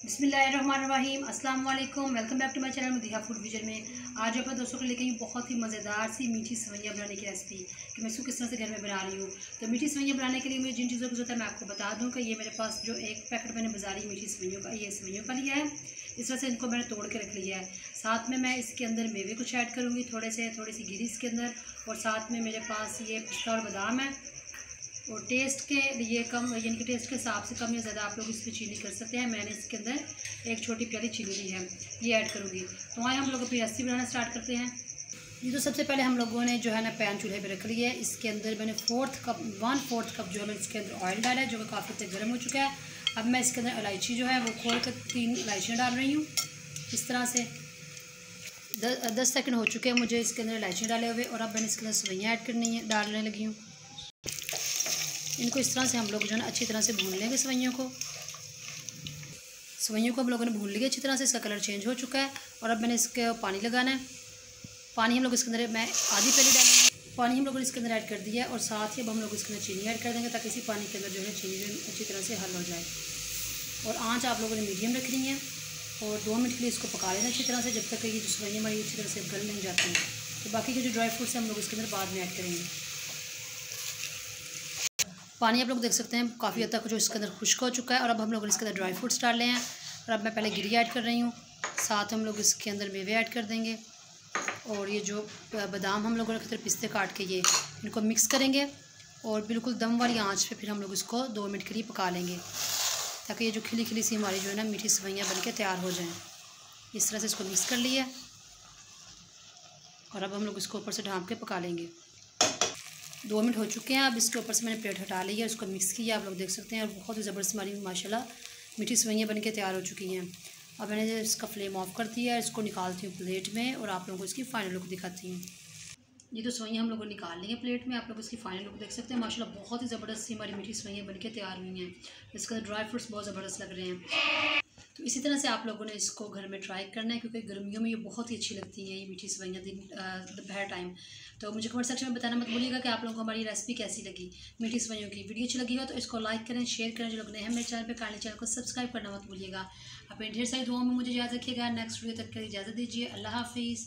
बिस्मिल्लाहिर्रहमानिर्रहीम, अस्सलाम वालेकुम। Welcome back to my channel Madiha food vision में। आज अपने दोस्तों को लेकर आई बहुत ही मज़ेदार सी मीठी सेवइयाँ बनाने की रेसिपी कि मैं इसको किस तरह से घर में बना रही हूँ। तो मीठी सेवइयाँ बनाने के लिए मुझे जिन चीज़ों की ज़रूरत है मैं आपको बता दूँ कि ये मेरे पास जो एक पैकेट मैंने बाज़ारी मीठी सेवइयों का सेवइयों का लिया है। इस तरह से इनको मैंने तोड़ के रख लिया है। साथ में मैं इसके अंदर मेवे कुछ ऐड करूँगी, थोड़ी सी गिरी इसके अंदर, और साथ में मेरे पास ये पिस्ता और बादाम है। और टेस्ट के लिए कम, यानी कि टेस्ट के हिसाब से कम या ज़्यादा आप लोग इसमें चीनी कर सकते हैं। मैंने इसके अंदर एक छोटी प्याली चीनी ली है, ये ऐड करूँगी। तो आए हम लोग अपनी रेसिपी बनाना स्टार्ट करते हैं। ये तो सबसे पहले हम लोगों ने जो है ना पैन चूल्हे पे रख लिया है। इसके अंदर मैंने 1/4 कप जो है मैं इसके अंदर ऑयल डाला है, जो कि काफ़ी तक गर्म हो चुका है। अब मैं इसके अंदर इलायची जो है वो खोल कर 3 इलायचियाँ डाल रही हूँ। इस तरह से 10 सेकंड हो चुके हैं मुझे इसके अंदर इलायचियाँ डाले हुए। और अब मैंने इसके अंदर सेवइयाँ ऐड करनी है, डालने लगी हूँ। इनको इस तरह से हम लोग जो है ना अच्छी तरह से भून लेंगे। सेवइयों को हम लोगों ने भून लिया अच्छी तरह से। इसका कलर चेंज हो चुका है। और अब मैंने इसके पानी लगाना है। पानी हम लोग इसके अंदर, मैं आधी पहले डालूंगी। पानी हम लोगों ने इसके अंदर ऐड कर दिया है। और साथ ही अब हम लोग इसके अंदर चीनी ऐड कर देंगे, ताकि इसी पानी के अंदर जो है चीनी अच्छी तरह से हल हो जाए। और आँच आप लोगों ने मीडियम रखनी है। और 2 मिनट के लिए इसको पका लेना अच्छी तरह से, जब तक कि ये जो सेवइयाँ हमारी अच्छी तरह से गल नहीं जाती हैं। तो बाकी के जो ड्राई फ्रूट्स हैं हम लोग इसके अंदर बाद में ऐड करेंगे। पानी आप लोग देख सकते हैं काफ़ी हद तक जो इसके अंदर खुश्क हो चुका है। और अब हम लोग इसके अंदर ड्राई फ्रूट्स डाल रहे हैं। और अब मैं पहले गिरी ऐड कर रही हूँ, साथ हम लोग इसके अंदर मेवे ऐड कर देंगे। और ये जो बादाम हम लोगों ने रखे थे पिस्ते काट के, ये इनको मिक्स करेंगे। और बिल्कुल दम वाली आंच पे फिर हम लोग इसको 2 मिनट के लिए पका लेंगे, ताकि ये जो खिली खिली सी हमारी जो है ना मीठी सेवइयाँ बन के तैयार हो जाएँ। इस तरह से इसको मिक्स कर लिया। और अब हम लोग इसको ऊपर से ढाँप के पका लेंगे। 2 मिनट हो चुके हैं। अब इसके ऊपर से मैंने प्लेट हटा ली है, उसको मिक्स किया, आप लोग देख सकते हैं। बहुत ही ज़बरदस्त हमारी माशाल्लाह मीठी सेवइयाँ बन के तैयार हो चुकी हैं। अब मैंने इसका फ्लेम ऑफ कर दिया है। इसको निकालती हूँ प्लेट में और आप लोगों को इसकी फ़ाइनल लुक दिखाती हूँ। ये तो सेवइयाँ हम लोगों ने निकाल ली हैं प्लेट में। आप लोग इसकी फ़ाइनल लुक देख सकते हैं। माशाल्लाह बहुत ही ज़बरदस्त सी हमारी मीठी सेवइयाँ बन के तैयार हुई हैं। इसका ड्राई फ्रूट्स बहुत ज़बरदस्त लग रहे हैं। तो इसी तरह से आप लोगों ने इसको घर में ट्राई करना है, क्योंकि गर्मियों में ये बहुत ही अच्छी लगती हैं ये मीठी सेवइयाँ दोपहर टाइम। तो मुझे कमेंट सेक्शन में बताना मत भूलिएगा कि आप लोगों को हमारी रेसिपी कैसी लगी। मीठी सेवइयों की वीडियो अच्छी लगी हो तो इसको लाइक करें, शेयर करें। जो लोग नए हैं मेरे चैनल पे काइंडली चैनल को सब्सक्राइब करना मत भूलिएगा। अपने ढेर सारी दुआओं में मुझे याद रखिएगा। नेक्स्ट वीडियो तक के लिए इजाज़त दीजिए। अल्लाह हाफिज़।